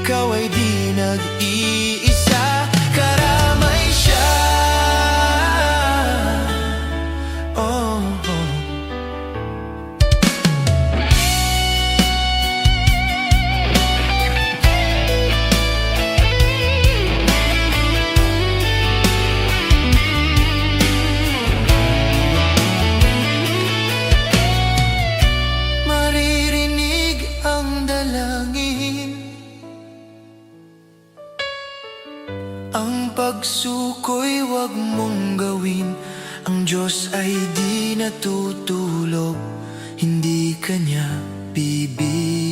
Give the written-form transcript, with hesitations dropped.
ikaw ay di nag-iisa. Karamay siya. Oh, oh. Maririnig ang dalangin, ang pagsuko'y wag mong gawin. Ang Diyos ay di natutulog, hindi ka niya bibigyan.